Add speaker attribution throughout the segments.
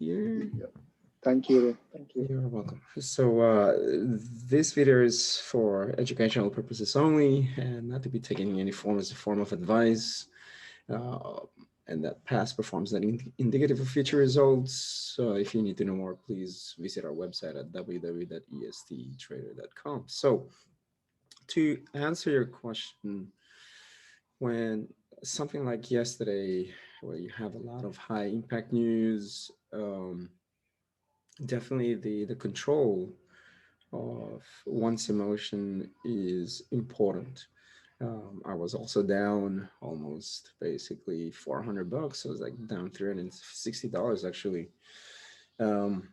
Speaker 1: here.
Speaker 2: Yeah. Thank you, Ray. Thank you.
Speaker 1: You're welcome. So this video is for educational purposes only and not to be taken in any form as a form of advice. Uh, and that past performance that indicative of future results. So if you need to know more, please visit our website at www.esttrader.com. So to answer your question, when something like yesterday, where you have a lot of high impact news, definitely the control of one's emotion is important. I was also down almost basically 400 bucks. I was like down $360 actually. Um,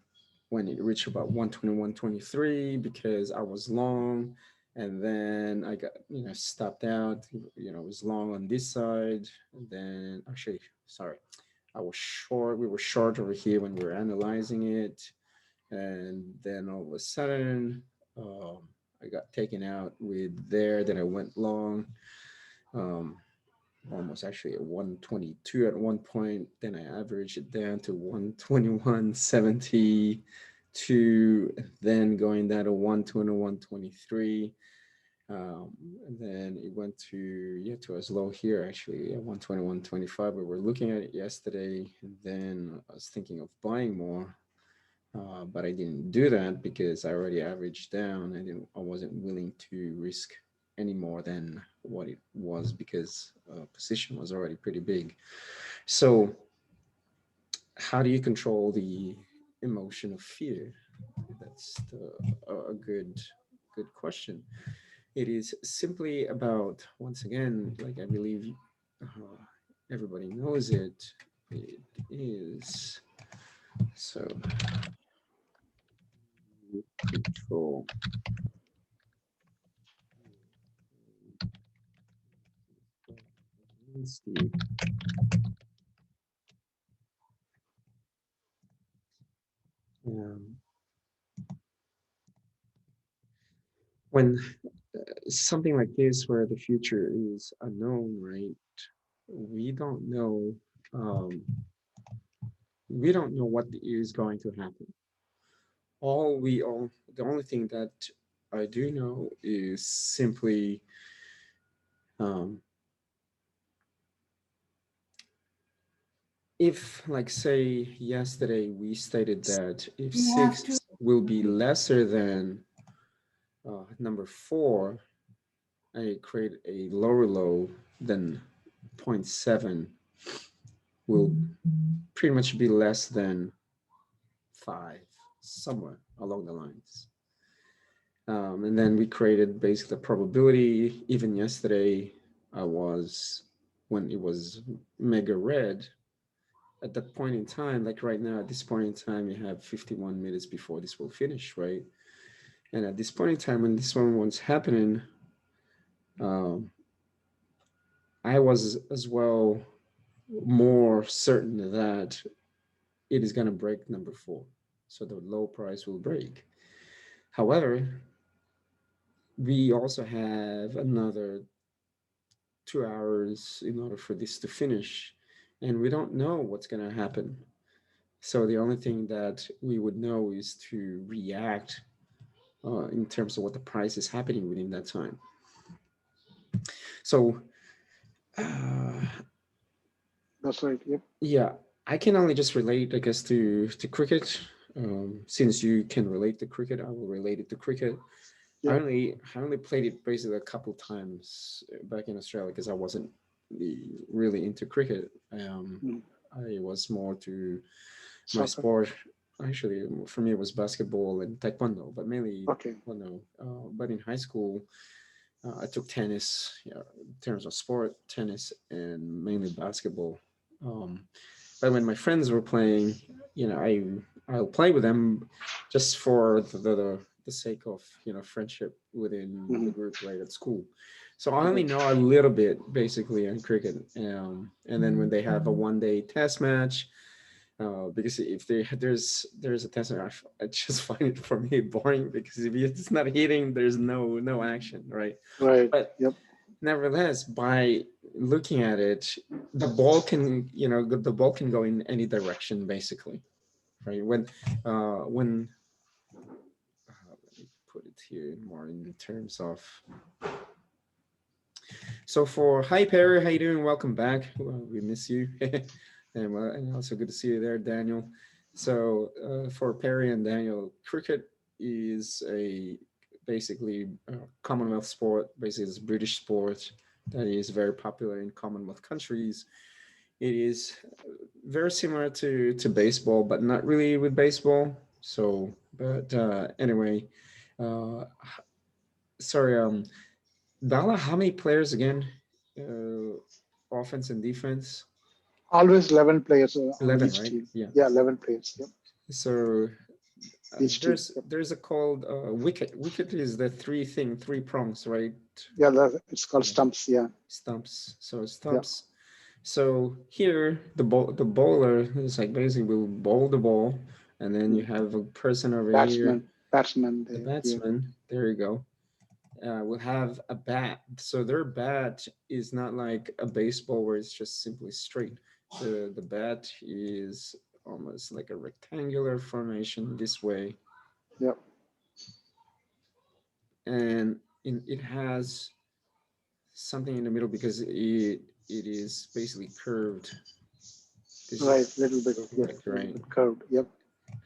Speaker 1: when it reached about 121.23 because I was long, and then I got stopped out. It was long on this side, and then actually, sorry, I was short. We were short over here when we were analyzing it, and then all of a sudden, um, I got taken out with there. Then I went long. Um, Almost actually at 122 at one point. Then I averaged it down to 121.72, then going down to 121.23. And then it went to to as low here actually at 121.25. We were looking at it yesterday, and then I was thinking of buying more. But I didn't do that because I already averaged down. I wasn't willing to risk any more than what it was because position was already pretty big. So how do you control the emotion of fear? That's a good question. It is simply about, once again, like I believe everybody knows it. It is so control. Steve. Um, when something like this, where the future is unknown, right? We don't know. Um, we don't know what is going to happen. The only thing that I do know is simply, um, if, like, say, yesterday we stated that if six will be lesser than number four, I create a lower low, then zero point 0.7 will pretty much be less than 5, somewhere along the lines. And then we created basically a probability. Even yesterday, I was, when it was mega red, at that point in time, like right now, at this point in time, you have 51 minutes before this will finish, right? And at this point in time, when this one was happening, um, I was as well more certain that it is going to break number four. So the low price will break. However, we also have another 2 hours in order for this to finish, and we don't know what's going to happen. So the only thing that we would know is to react in terms of what the price is happening within that time. So uh,
Speaker 2: That's right. Yep.
Speaker 1: yeah, I can only just relate, I guess, to cricket. Since you can relate to cricket, I will relate it to cricket.
Speaker 2: Yeah.
Speaker 1: I only played it basically a couple times back in Australia because I wasn't really into cricket.
Speaker 2: Mm.
Speaker 1: I was more to my
Speaker 2: Soccer.
Speaker 1: sport. Actually, for me, it was basketball and taekwondo, but mainly
Speaker 2: Okay.
Speaker 1: taekwondo. But in high school, I took tennis, in terms of sport, tennis, and mainly basketball. Um, but when my friends were playing, I'll play with them just for the sake of friendship within the
Speaker 2: Hmm.
Speaker 1: group right at school. So I only
Speaker 2: Right.
Speaker 1: know a little bit basically on cricket, and then when they have a 1 day test match, because if there's a test match, I just find it for me boring because if it's not hitting, there's no action, right?
Speaker 2: Right.
Speaker 1: But
Speaker 2: Yep.
Speaker 1: nevertheless, by looking at it, the ball can go in any direction basically, right? Let me put it here more in terms of. So for hi Perry, how you doing? Welcome back. Well, we miss you, and also good to see you there, Daniel. So for Perry and Daniel, cricket is a basically Commonwealth sport. Basically, it's a British sport that is very popular in Commonwealth countries. It is very similar to baseball, but not really with baseball. So, but anyway, uh, sorry, Bala, how many players again? Offense and defense?
Speaker 2: Always 11 players on
Speaker 1: 11,
Speaker 2: each
Speaker 1: right?
Speaker 2: team.
Speaker 1: Yeah.
Speaker 2: Yeah, 11 players. Yep.
Speaker 1: So
Speaker 2: Each team.
Speaker 1: there's
Speaker 2: Yep.
Speaker 1: there's a called wicket. Wicket is the three prongs, right?
Speaker 2: Yeah, it's called
Speaker 1: Yeah.
Speaker 2: stumps. Yeah.
Speaker 1: Stumps. So
Speaker 2: Yeah.
Speaker 1: stumps. So here the bowler is like basically will bowl the ball, and then you
Speaker 2: Mm.
Speaker 1: have a person over here,
Speaker 2: Batsman
Speaker 1: the
Speaker 2: there. Yeah.
Speaker 1: batsman. There you go. Will have a bat. So their bat is not like a baseball where it's just simply straight. The bat is almost like a rectangular formation this way,
Speaker 2: Yeah.
Speaker 1: and it has something in the middle because it is basically curved. This
Speaker 2: Right.
Speaker 1: is
Speaker 2: Little bit. Yes.
Speaker 1: correct,
Speaker 2: Little
Speaker 1: right?
Speaker 2: bit curved. Yep.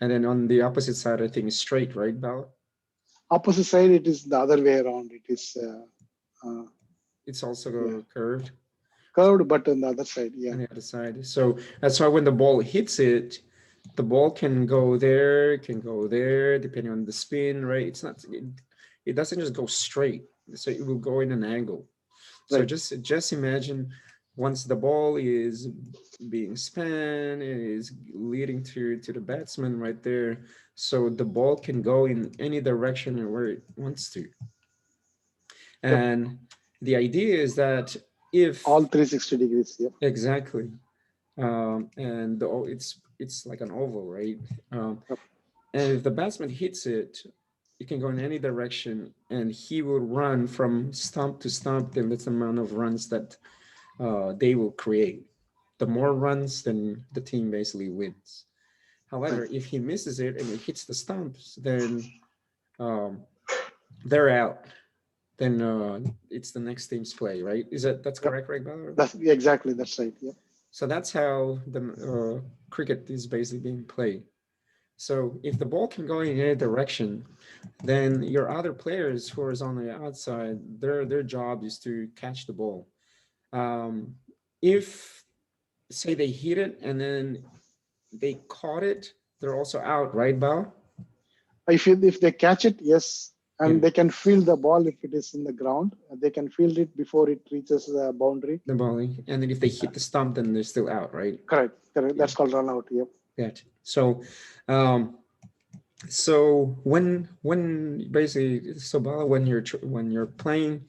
Speaker 1: And then on the opposite side, I think it's straight, right, Bal?
Speaker 2: Opposite side, it is the other way around. It is
Speaker 1: It's
Speaker 2: yeah,
Speaker 1: also curved.
Speaker 2: curved, but on the other side. Yeah.
Speaker 1: On the other side. So that's why when the ball hits it, the ball can go there, depending on the spin, right? It doesn't just go straight. So it will go in an angle. So
Speaker 2: Right.
Speaker 1: just imagine once the ball is being spun, it is leading to the batsman right there. So the ball can go in any direction where it wants to.
Speaker 2: Yep.
Speaker 1: And the idea is that
Speaker 2: All
Speaker 1: if
Speaker 2: 360 degrees. Yep.
Speaker 1: exactly, and it's like an oval, right?
Speaker 2: Yep.
Speaker 1: And if the batsman hits it, it can go in any direction, and he will run from stump to stump. Then that's the amount of runs that they will create. The more runs, then the team basically wins.
Speaker 2: Right.
Speaker 1: However, if he misses it and it hits the stumps, then um, they're out. Then it's the next team's play, right? That's
Speaker 2: Yep.
Speaker 1: correct, right, Bala?
Speaker 2: That's yeah, exactly. That's right. Yep.
Speaker 1: So that's how the cricket is basically being played. So if the ball can go in any direction, then your other players who are on the outside, their job is to catch the ball. Um, if say they hit it and then they caught it, they're also out, right, Bao?
Speaker 2: If they catch it, yes,
Speaker 1: Yeah,
Speaker 2: and they can feel the ball if it is in the ground. They can feel it before it reaches the boundary.
Speaker 1: the bowling. And then if they hit the stump, then they're still out, right?
Speaker 2: Correct. Correct.
Speaker 1: Yeah,
Speaker 2: That's called run out. Yep.
Speaker 1: that. Um, so when basically, so Bala, when you're playing,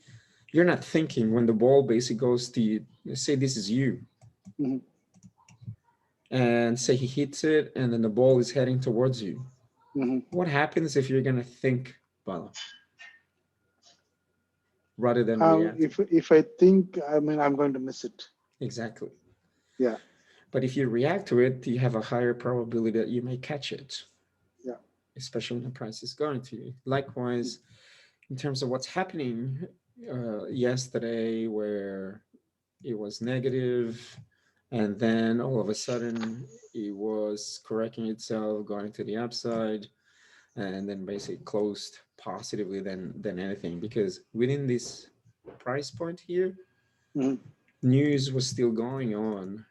Speaker 1: you're not thinking when the ball basically goes to you, say this is you,
Speaker 2: Mm-hmm.
Speaker 1: and say he hits it and then the ball is heading towards you.
Speaker 2: Mm-hmm.
Speaker 1: What happens if you're gonna think, Bala, rather than reacting?
Speaker 2: If I think, I mean, I'm going to miss it.
Speaker 1: Exactly.
Speaker 2: Yeah.
Speaker 1: But if you react to it, you have a higher probability that you may catch it,
Speaker 2: Yeah.
Speaker 1: especially when the price is going to you. Likewise, in terms of what's happening yesterday, where it was negative, and then all of a sudden it was correcting itself, going to the upside, and then basically closed positively than anything. Because within this price point here,
Speaker 2: Mm-hmm.
Speaker 1: news was still going on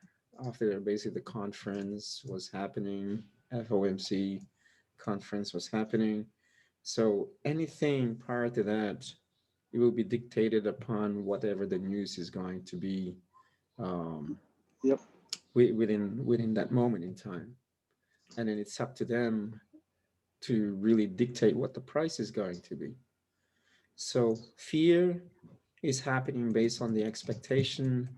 Speaker 1: after basically the conference was happening, FOMC conference was happening. So anything prior to that, it will be dictated upon whatever the news is going to be um,
Speaker 2: Yep.
Speaker 1: within that moment in time, and then it's up to them to really dictate what the price is going to be. So fear is happening based on the expectation.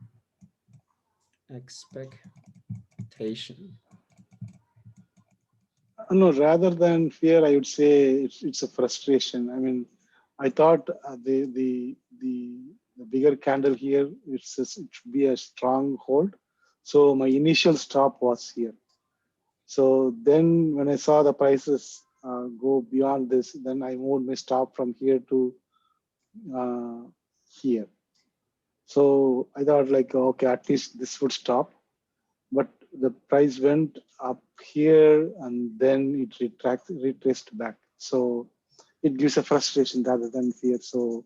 Speaker 2: No, rather than fear, I would say it's a frustration. I mean, I thought the bigger candle here, it should be a strong hold. So my initial stop was here. So then when I saw the prices go beyond this, then I moved my stop from here to uh, here. So I thought like, okay, at least this would stop. But the price went up here and then it retraced back. So it gives a frustration rather than fear. So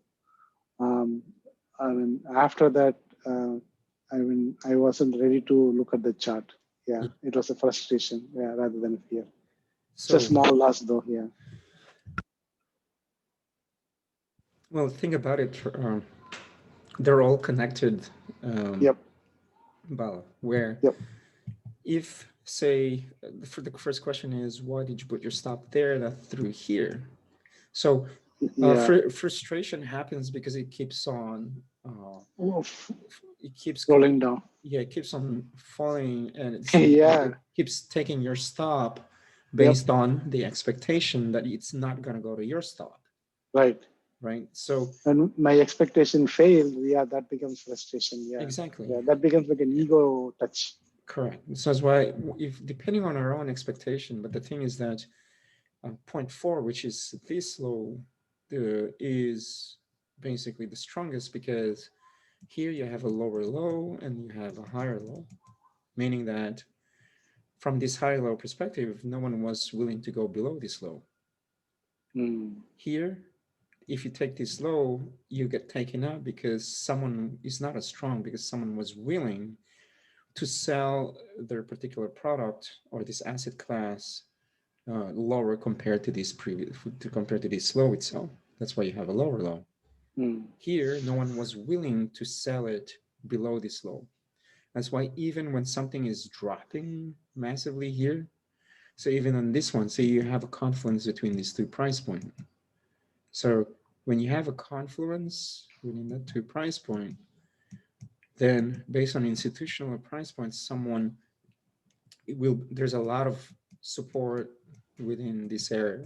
Speaker 2: um, I mean, after that, uh, I wasn't ready to look at the chart. Yeah,
Speaker 1: Yeah.
Speaker 2: it was a frustration, yeah, rather than fear. It's a
Speaker 1: So,
Speaker 2: small loss though. Yeah.
Speaker 1: well, think about it. They're all connected,
Speaker 2: Yep.
Speaker 1: Bala, where
Speaker 2: Yep.
Speaker 1: if, say, for the first question is, why did you put your stop there, not through here? So
Speaker 2: Yeah.
Speaker 1: frustration happens because it keeps on,
Speaker 2: Oof.
Speaker 1: it keeps
Speaker 2: Rolling down.
Speaker 1: yeah, it keeps on falling, and it
Speaker 2: Yeah.
Speaker 1: keeps taking your stop
Speaker 2: Yep.
Speaker 1: based on the expectation that it's not going to go to your stop,
Speaker 2: Right.
Speaker 1: right? So
Speaker 2: When my expectation failed, yeah, that becomes frustration. Yeah.
Speaker 1: exactly,
Speaker 2: Yeah. That becomes like an ego touch.
Speaker 1: correct. So that's why, if depending on our own expectation, but the thing is that point four, which is this low, is basically the strongest because here you have a lower low and you have a higher low, meaning that from this high low perspective, no one was willing to go below this low.
Speaker 2: Mm.
Speaker 1: Here, if you take this low, you get taken out because someone is not as strong, because someone was willing to sell their particular product or this asset class lower compared to this previous to compared to this low itself. That's why you have a lower low.
Speaker 2: Mm.
Speaker 1: Here, no one was willing to sell it below this low. That's why even when something is dropping massively here, so even on this one, so you have a confluence between these two price points. So when you have a confluence within that two price point, then based on institutional price points, someone will there's a lot of support within this area.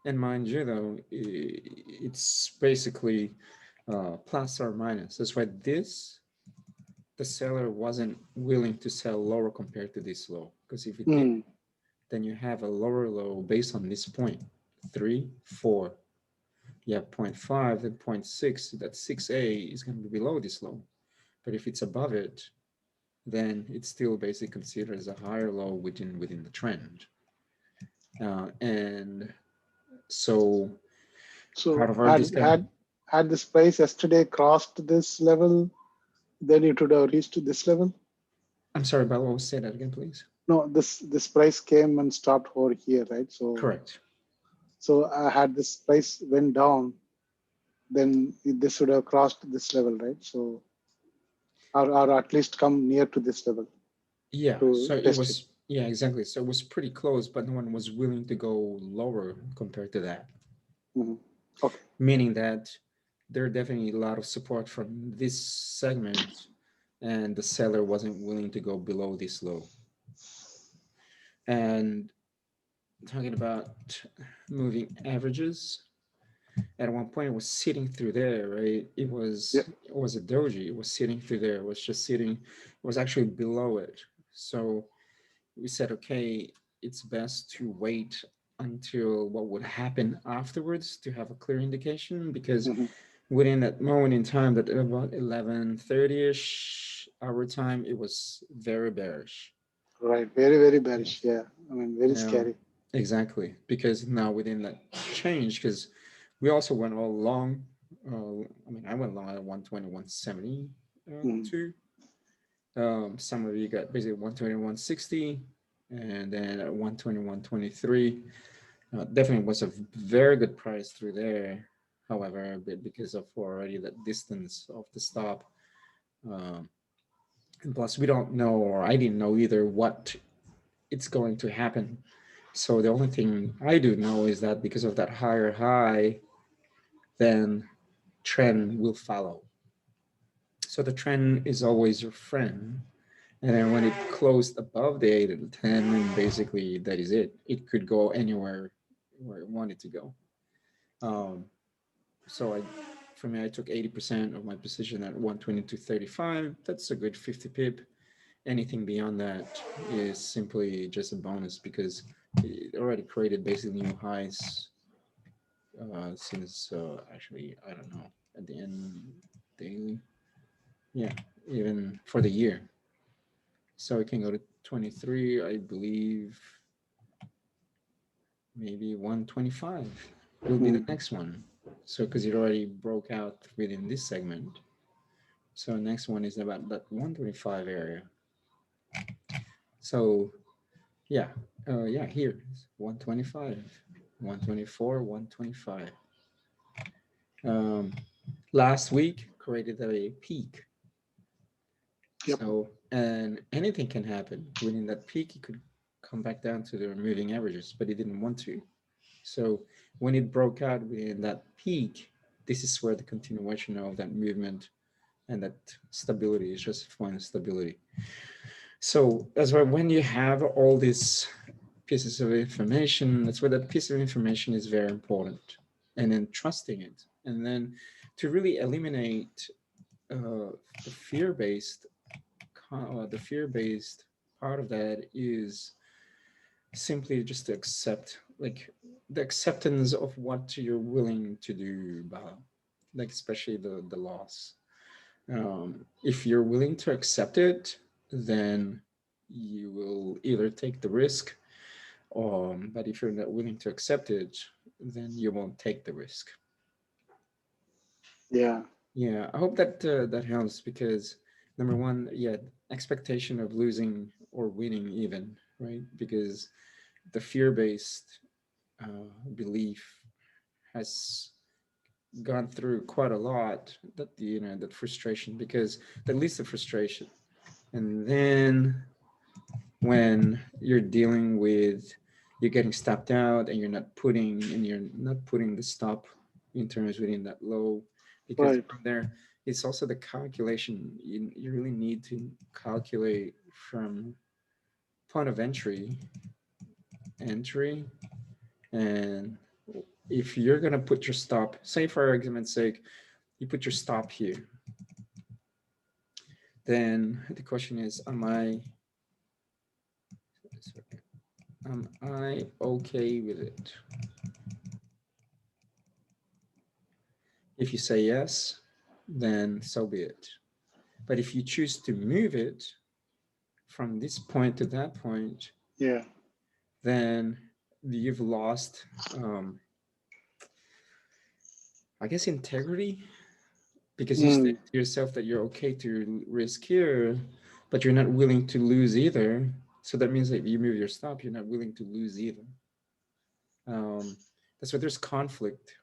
Speaker 1: And mind you, though, it's basically plus or minus. That's why this the seller wasn't willing to sell lower compared to this low. Because if it did,
Speaker 2: Mm.
Speaker 1: then you have a lower low based on this point, 3, 4. You have point 0.5, then point 0.6. That 6A is going to be below this low. But if it's above it, then it's still basically considered as a higher low within the trend. And so part
Speaker 2: So
Speaker 1: of our discussion.
Speaker 2: had this price yesterday crossed this level, then it would have reached this level.
Speaker 1: I'm sorry, Bella, say that again, please.
Speaker 2: No, this price came and stopped over here, right?
Speaker 1: Correct.
Speaker 2: So I had this price went down, then this would have crossed this level, right? So or at least come near to this level
Speaker 1: Yeah.
Speaker 2: to
Speaker 1: So it
Speaker 2: test it.
Speaker 1: was, yeah, exactly. So it was pretty close, but no one was willing to go lower compared to that.
Speaker 2: Mhm. Okay.
Speaker 1: Meaning that there are definitely a lot of support from this segment, and the seller wasn't willing to go below this low. And talking about moving averages, at one point it was sitting through there, right?
Speaker 2: Yeah.
Speaker 1: It was a doji. It was sitting through there. It was just sitting. It was actually below it. So we said, okay, it's best to wait until what would happen afterwards to have a clear indication, because
Speaker 2: Hmm.
Speaker 1: within that moment in time, that about 11:30ish our time, it was very bearish.
Speaker 2: Right. Very, very
Speaker 1: Yeah.
Speaker 2: bearish. Yeah. I mean, very
Speaker 1: Yeah,
Speaker 2: scary.
Speaker 1: exactly. Because now within that change, because we also went all long. I mean, I went long at 120, 170
Speaker 2: Mm.
Speaker 1: too. Some of you got basically 120, 160, and then at 120, 123. Definitely was a very good price through there. However, because of already that distance of the stop, um, and plus we don't know, or I didn't know either, what it's going to happen. So the only thing I do know is that because of that higher high, then trend will follow. So the trend is always your friend. And then when it closed above the 8 and the 10, and basically that is it. It could go anywhere where it wanted to go. Um, so for me, I took 80% of my position at 122.35. That's a good 50 pip. Anything beyond that is simply just a bonus because it already created basically new highs since actually I don't know at the end daily, yeah, even for the year. So it can go to 23, I believe. Maybe 125 will be the
Speaker 2: Hmm.
Speaker 1: next one. So because it already broke out within this segment. So next one is about that 125 area. So yeah, yeah, here 125, 124, 125. Um, Last week created a peak.
Speaker 2: Yep.
Speaker 1: So and anything can happen within that peak. It could come back down to the moving averages, but it didn't want to. So when it broke out within that peak, this is where the continuation of that movement and that stability is just fine stability. So that's why when you have all these pieces of information, that's where that piece of information is very important. And then trusting it. And then to really eliminate the fear-based, the fear-based part of that is simply just to accept, like the acceptance of what you're willing to do, Bob, like especially the loss. If you're willing to accept it, then you will either take the risk, but if you're not willing to accept it, then you won't take the risk.
Speaker 2: Yeah.
Speaker 1: Yeah, I hope that that helps because number one, yeah, expectation of losing or winning even, right? Because the fear-based belief has gone through quite a lot, that that frustration, because that leads to frustration. And then when you're dealing with, you're getting stopped out and you're not putting the stop in terms within that low, because
Speaker 2: Right.
Speaker 1: from there it's also the calculation. You really need to calculate from point of entry. And if you're going to put your stop, say for argument's sake, you put your stop here, then the question is, am I okay with it? If you say yes, then so be it. But if you choose to move it from this point to that point,
Speaker 2: Yeah.
Speaker 1: then you've lost, I guess, integrity, because you
Speaker 2: Mm.
Speaker 1: stated to yourself that you're okay to risk here, but you're not willing to lose either. So that means that if you move your stop, you're not willing to lose either. Um, that's why there's conflict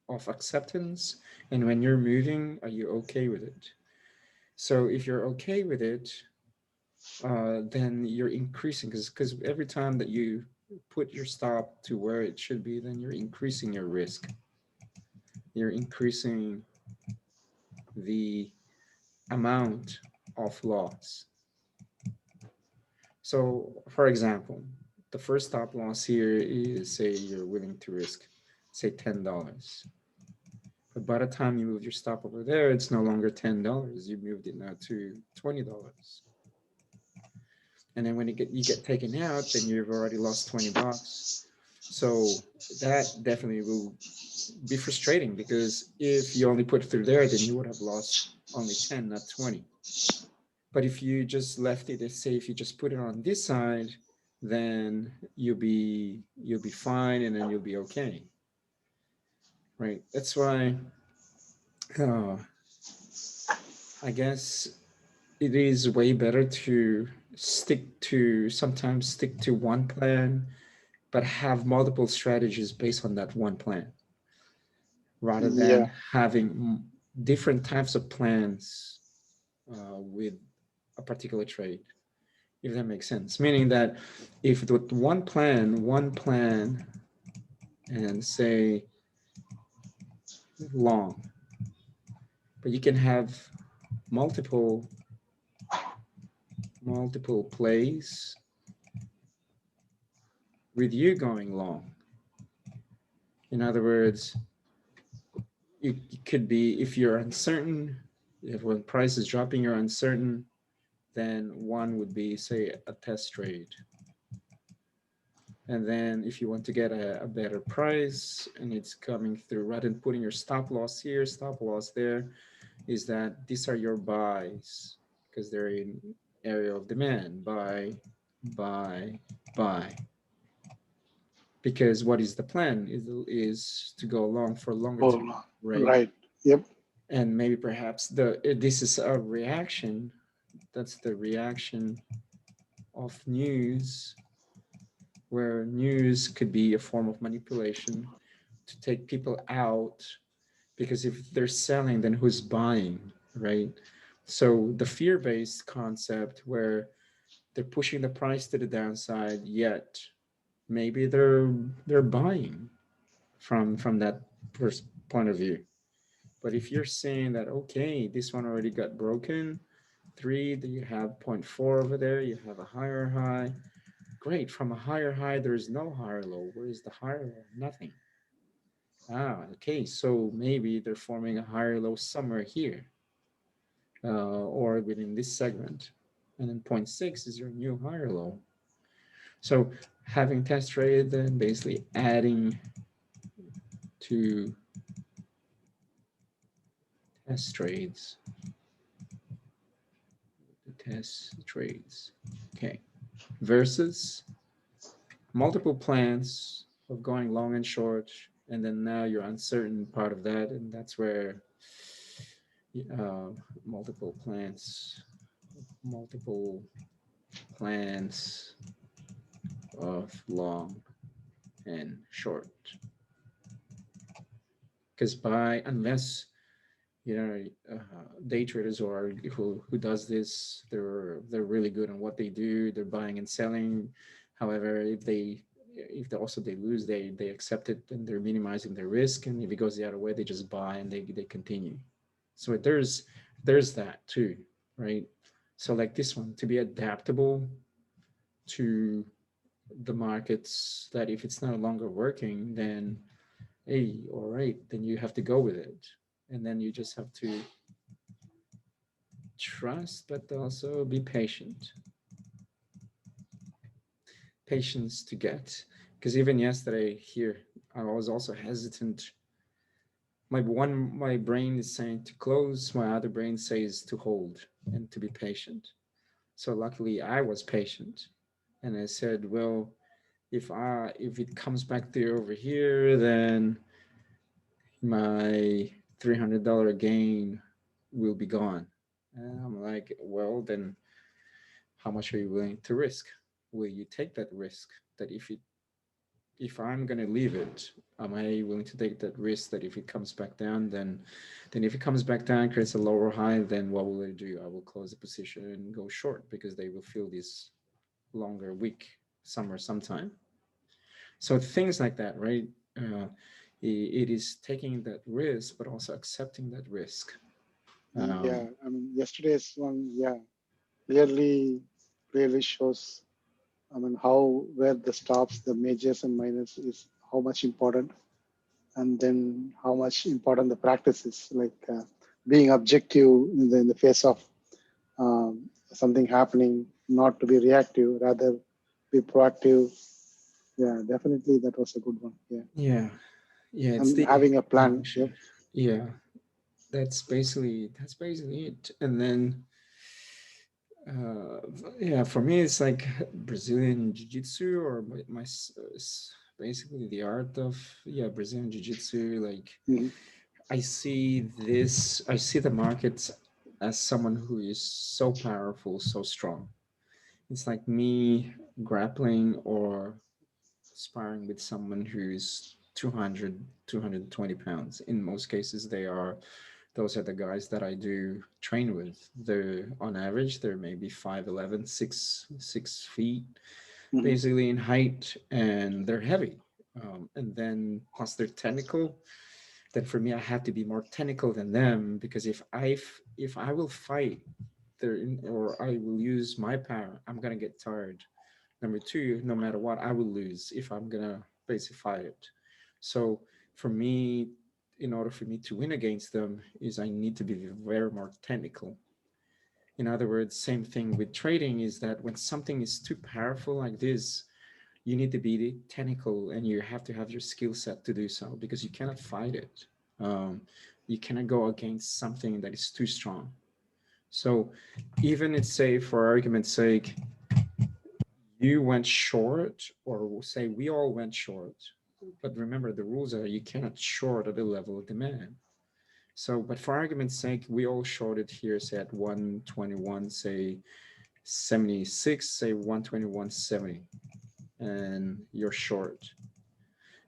Speaker 1: of acceptance. And when you're moving, are you okay with it? So if you're okay with it, then you're increasing, because every time that you put your stop to where it should be, then you're increasing your risk. You're increasing the amount of loss. So, for example, the first stop loss here is, say you're willing to risk, say $10. But by the time you move your stop over there, it's no longer $10. You moved it now to $20. And then when you get taken out, then you've already lost $20. So that definitely will be frustrating, because if you only put it through there, then you would have lost only 10, not 20. But if you just left it, let's say if you just put it on this side, then you'll be fine, and then you'll be okay, right? That's why uh, I guess it is way better to sometimes stick to one plan, but have multiple strategies based on that one plan, rather
Speaker 2: Yeah.
Speaker 1: than having different types of plans with a particular trade, if that makes sense. Meaning that if with one plan, and say long, but you can have multiple multiple plays with you going long. In other words, it could be, if you're uncertain, if when price is dropping, you're uncertain, then one would be, say, a test trade. And then if you want to get a better price and it's coming through, rather than putting your stop loss here, stop loss there, is that these are your buys because they're in area of demand. Buy, buy. Because what is the plan is to go long for a longer
Speaker 2: Oh,
Speaker 1: time, right?
Speaker 2: right. Yep.
Speaker 1: And maybe perhaps this is a reaction. That's the reaction of news, where news could be a form of manipulation to take people out, because if they're selling, then who's buying, right? So the fear-based concept where they're pushing the price to the downside, yet maybe they're buying from that point of view. But if you're saying that, okay, this one already got broken, three, then you have zero point 0.4 over there, you have a higher high. Great, from a higher high, there's no higher low. Where is the higher low? Nothing. Ah, okay, so maybe they're forming a higher low somewhere here, or within this segment. And then zero point 0.6 is your new higher low. So having test traded, then basically adding to test trades, test trades, okay, versus multiple plans of going long and short, and then now you're uncertain part of that, and that's where uh, multiple plans, multiple plans of long and short. Because by unless you know day traders or who does this, they're really good on what they do. They're buying and selling. However, if they also they lose, they accept it and they're minimizing their risk. And if it goes the other way, they just buy and they continue. So there's that too, right? So like this one, to be adaptable to the markets, that if it's no longer working, then hey, all right, then you have to go with it. And then you just have to trust, but also be patient. Patience to get. Because even yesterday here, I was also hesitant. My brain is saying to close, my other brain says to hold and to be patient. So luckily I was patient. And I said, well, if it comes back there over here, then my $300 gain will be gone. And I'm like, well, then how much are you willing to risk? Will you take that risk? That if I'm gonna leave it, am I willing to take that risk that if it comes back down, then if it comes back down, creates a lower high, then what will I do? I will close the position and go short because they will feel this longer week somewhere sometime. So things like that, right? It is taking that risk, but also accepting that risk.
Speaker 2: Yeah.
Speaker 1: Um,
Speaker 2: I mean, yesterday's one, yeah, clearly shows, I mean, how where the stops, the majors and minors is how much important, and then how much important the practice is, like being objective in the face of something happening, not to be reactive, rather be proactive. Yeah, definitely that was a good one. Yeah,
Speaker 1: yeah, yeah, it's
Speaker 2: and
Speaker 1: the
Speaker 2: having a plan. Yep.
Speaker 1: execution. Yeah, that's basically it. And then uh, yeah, for me it's like Brazilian jiu-jitsu, or basically the art of, yeah, Brazilian jiu-jitsu. Like
Speaker 2: Mhm.
Speaker 1: I see the markets as someone who is so powerful, so strong. It's like me grappling or sparring with someone who's 200, 220 pounds. In most cases those are the guys that I do train with. They're on average, they're maybe 5'11", 6 feet,
Speaker 2: Mhm.
Speaker 1: basically in height, and they're heavy. And then plus they're technical. Then for me, I have to be more technical than them, because if I will fight or I will use my power, I'm gonna get tired. Number two, no matter what, I will lose if I'm gonna basically fight it. So for me, in order for me to win against them, is I need to be very more technical. In other words, same thing with trading is that when something is too powerful like this, you need to be technical and you have to have your skill set to do so because you cannot fight it. Um, you cannot go against something that is too strong. So even it's say for argument's sake, you went short, or we'll say we all went short. But remember, the rules are you cannot short at the level of demand. So, but for argument's sake, we all shorted here, say at 121, say 76, say 121.70, and you're short.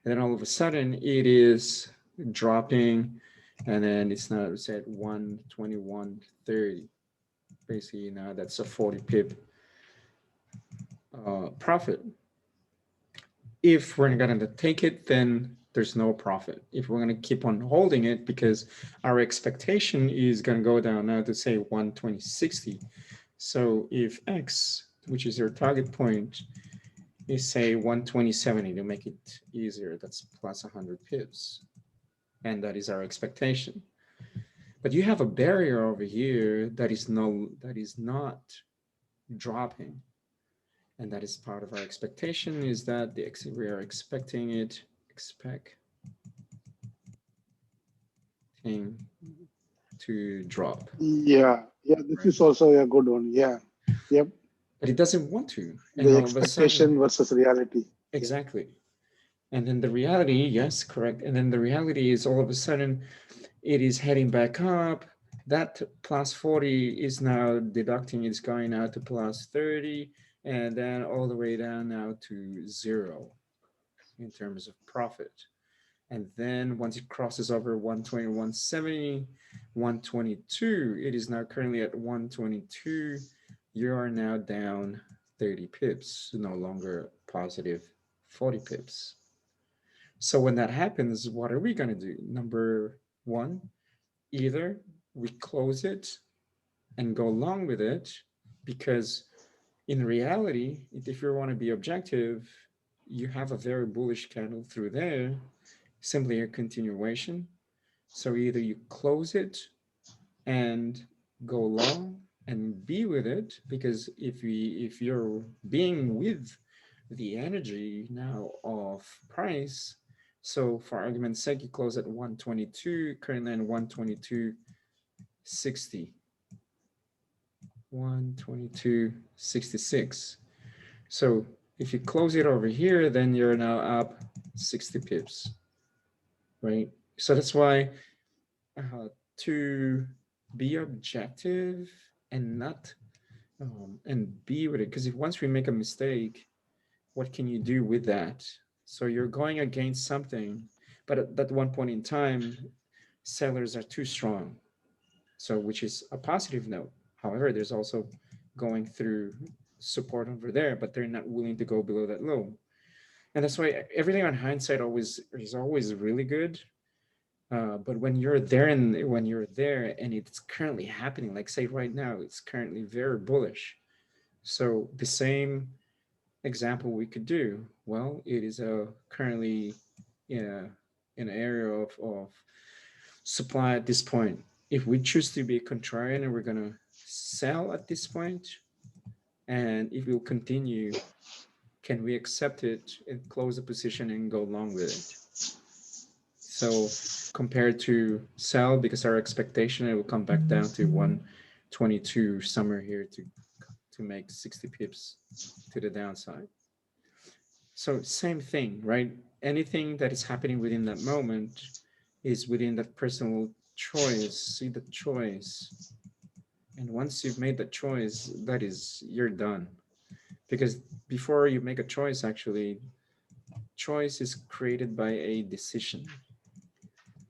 Speaker 1: And then all of a sudden it is dropping, and then it's now say at 121.30. Basically, now that's a 40 pip profit. If we're going to take it, then there's no profit. If we're going to keep on holding it because our expectation is going to go down now to say 120.60. So if X, which is your target point, is say 120.70 to make it easier, that's plus 100 pips. And that is our expectation. But you have a barrier over here that is not dropping. And that is part of our expectation is that we are expecting to drop,
Speaker 2: Yeah, yeah, this
Speaker 1: right?
Speaker 2: is also a good one. Yeah, yep.
Speaker 1: But it doesn't want to. And
Speaker 2: The
Speaker 1: all of a sudden,
Speaker 2: expectation versus reality. Yeah,
Speaker 1: exactly. And then the reality, yes, correct. And then the reality is all of a sudden it is heading back up. That plus 40 is now deducting, it's going out to plus 30, and then all the way down now to zero in terms of profit. And then once it crosses over 120, 170, 122, it is now currently at 122. You are now down 30 pips, no longer positive 40 pips. So when that happens, what are we going to do? Number one, either we close it and go along with it, because in reality, if you want to be objective, you have a very bullish candle through there, simply a continuation. So either you close it and go long and be with it, because if you're being with the energy now of price, so for argument's sake, you close at 122, currently at 122.60, 122.66. So if you close it over here, then you're now up 60 pips, right? So that's why to be objective and not and be with it, because if once we make a mistake, what can you do with that? So you're going against something, but at that one point in time, sellers are too strong. So which is a positive note. However, there's also going through support over there, but they're not willing to go below that low. And that's why everything on hindsight always is always really good. But when you're there and it's currently happening, like say right now, it's currently very bullish. So the same example we could do, well, it is currently in an area of supply at this point. If we choose to be contrarian and we're gonna sell at this point, and if we'll continue, can we accept it and close the position and go along with it? So compared to sell, because our expectation it will come back down to 122 somewhere here to make 60 pips to the downside. So same thing, right? Anything that is happening within that moment is within that personal choice. See the choice. And once you've made the choice, that is you're done. Because before you make a choice, actually, choice is created by a decision.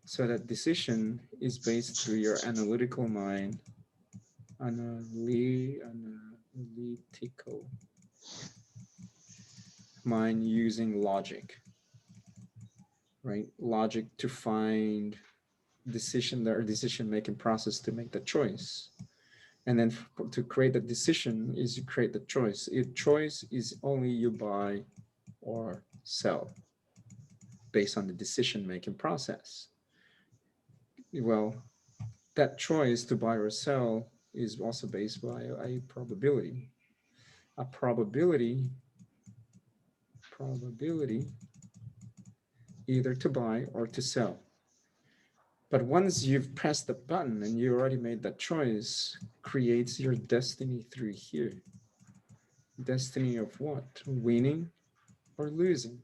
Speaker 1: So that decision is based through your analytical mind, analytical mind using logic, right? Logic to find decision or decision making process to make the choice. And then to create the decision is you create the choice. If choice is only you buy or sell based on the decision making process. Well, that choice to buy or sell is also based by a probability. A probability either to buy or to sell. But once you've pressed the button and you already made that choice, creates your destiny through here. Destiny of what? Winning or losing.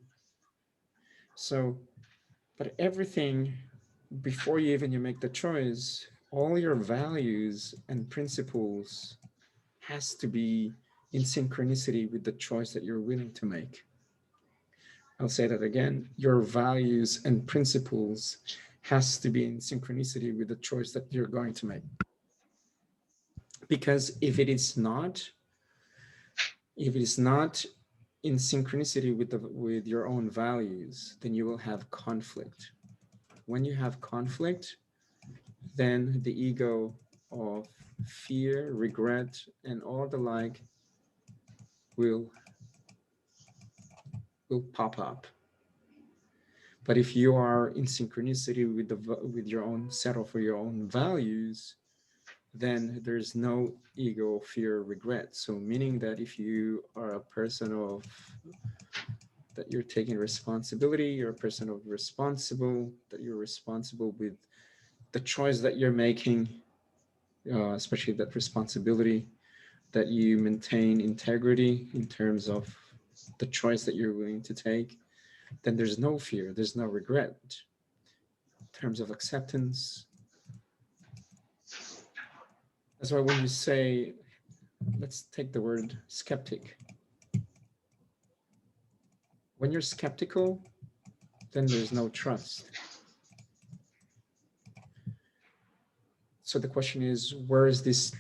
Speaker 1: So, but everything before you make the choice, all your values and principles has to be in synchronicity with the choice that you're willing to make. I'll say that again. Your values and principles has to be in synchronicity with the choice that you're going to make. Because if it is not in synchronicity with with your own values, then you will have conflict. When you have conflict, then the ego of fear, regret, and all the like will pop up. But if you are in synchronicity with with your own set of your own values, then there's no ego, fear, regret. So meaning that if you are a person of that you're taking responsibility, you're a person of responsible, that you're responsible with the choice that you're making, especially that responsibility, that you maintain integrity in terms of the choice that you're willing to take, then there's no fear, there's no regret. In terms of acceptance, that's why when you say, let's take the word skeptic. When you're skeptical, then there's no trust. So the question is, where is this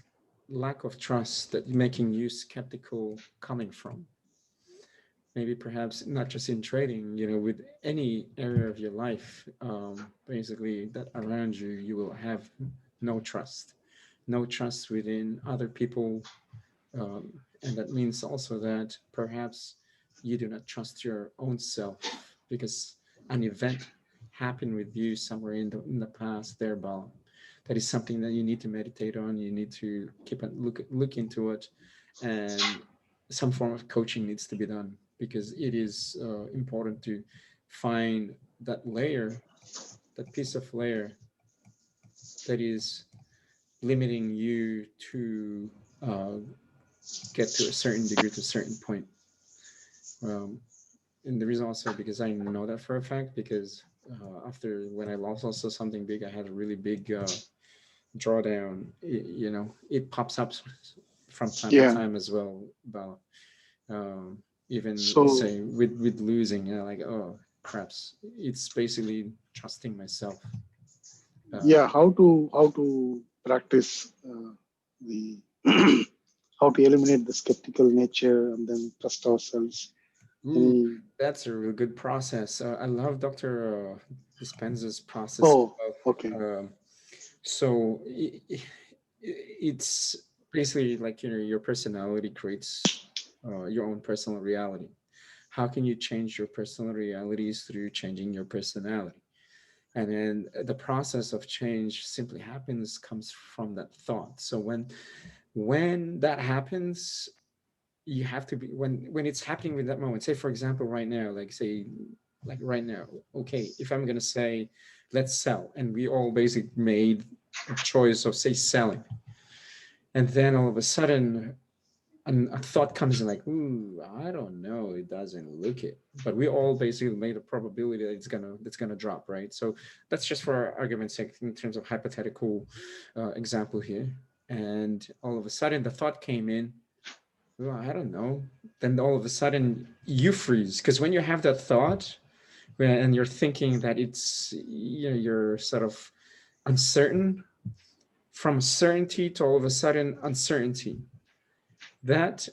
Speaker 1: lack of trust that making you skeptical coming from? Maybe perhaps not just in trading, with any area of your life, basically that around you, you will have no trust, no trust within other people. And that means also that perhaps you do not trust your own self because an event happened with you somewhere in the past thereby. That is something that you need to meditate on. You need to keep a look into it, and some form of coaching needs to be done because it is important to find that layer, that piece of layer that is limiting you to uh, get to a certain degree, to a certain point. Um, and the reason also because I know that for a fact because after when I lost also something big, I had a really big drawdown. It pops up from time to
Speaker 2: Yeah.
Speaker 1: time as well. About um, even
Speaker 2: So
Speaker 1: say with losing, like oh craps. It's basically trusting myself.
Speaker 2: yeah,
Speaker 1: Uh,
Speaker 2: how to practice the how to eliminate the skeptical nature and then trust ourselves.
Speaker 1: Ooh,
Speaker 2: Any
Speaker 1: that's a real good process. I love Dr. Dispenza's process as
Speaker 2: oh, okay.
Speaker 1: well. So it's basically like your personality creates your own personal reality. How can you change your personal realities through changing your personality? And then the process of change simply happens comes from that thought. So when that happens, you have to be when it's happening with that moment. Say for example, right now, like right now, okay, if I'm gonna say let's sell, and we all basically made a choice of say selling, and then all of a sudden a thought comes in like, ooh, I don't know, it doesn't look it. But we all basically made a probability that it's gonna drop, right? So that's just for argument's sake in terms of hypothetical example here. And all of a sudden the thought came in, well, I don't know. Then all of a sudden you freeze because when you have that thought and you're thinking that it's you're sort of uncertain, from certainty to all of a sudden uncertainty, that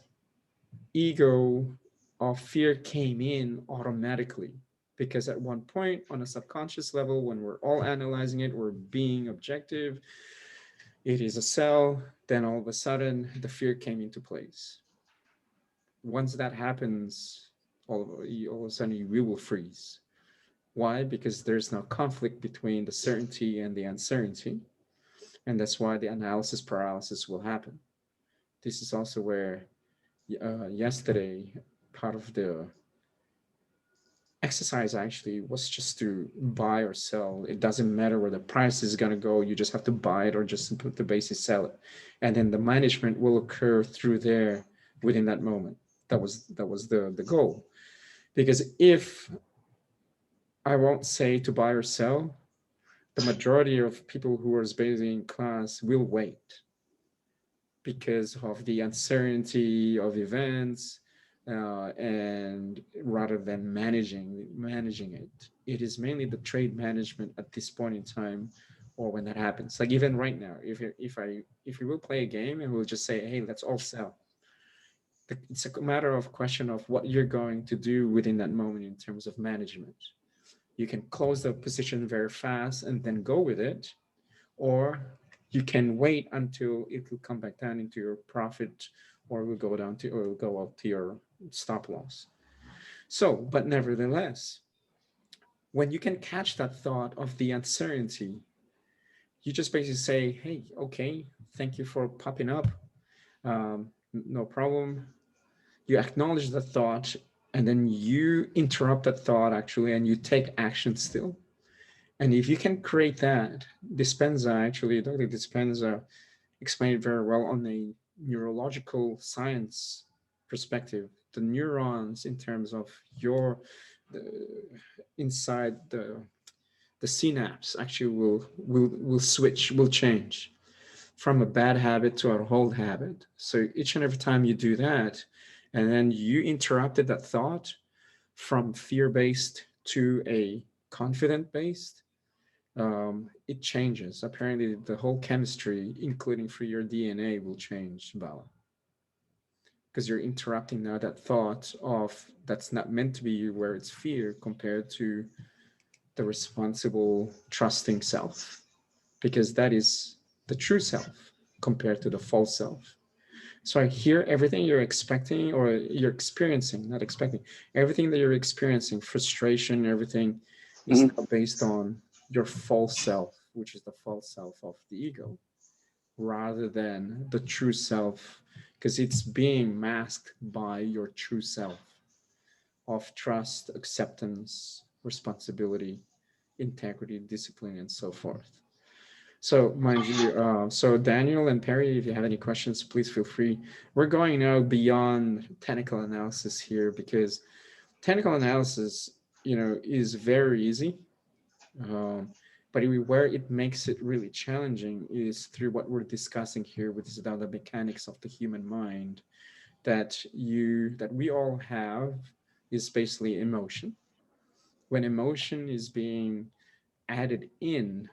Speaker 1: ego of fear came in automatically because at one point on a subconscious level when we're all analyzing it, we're being objective, it is a cell, then all of a sudden the fear came into place. Once that happens, all of a sudden we will freeze. Why? Because there's no conflict between the certainty and the uncertainty. And that's why the analysis paralysis will happen. This is also where yesterday part of the exercise actually was just to buy or sell. It doesn't matter where the price is going to go. You just have to buy it or just put the basis sell it. And then the management will occur through there within that moment. That was the goal. Because if I won't say to buy or sell, the majority of people who are basically in class will wait because of the uncertainty of events, and rather than managing it, it is mainly the trade management at this point in time, or when that happens. Like even right now, if we will play a game and we'll just say, hey, let's all sell. It's a matter of question of what you're going to do within that moment in terms of management. You can close the position very fast and then go with it, or you can wait until it will come back down into your profit, or will go down to, or will go up to your stop loss. So, but nevertheless, when you can catch that thought of the uncertainty, you just basically say, hey, okay, thank you for popping up. No problem. You acknowledge the thought, and then you interrupt that thought actually, and you take action still. And if you can create that, Dispenza actually, Dr. Dispenza explained it very well on a neurological science perspective. The neurons, in terms of your the, inside the synapse, actually will switch, will change from a bad habit to a whole habit. So each and every time you do that, and then you interrupted that thought from fear based to a confident based, it changes. Apparently, the whole chemistry, including for your DNA, will change, Bala, because you're interrupting now that thought of that's not meant to be you, where it's fear, compared to the responsible, trusting self, because that is the true self compared to the false self. So I hear everything you're expecting or you're experiencing, not expecting, everything that you're experiencing, frustration, everything is
Speaker 2: Mhm.
Speaker 1: now based on your false self, which is the false self of the ego, rather than the true self, because it's being masked by your true self of trust, acceptance, responsibility, integrity, discipline, and so forth. So, mind you, so Daniel and Perry, if you have any questions, please feel free. We're going now beyond technical analysis here, because technical analysis, is very easy. Um, but where it makes it really challenging is through what we're discussing here, which is about the mechanics of the human mind that we all have, is basically emotion. When emotion is being added in,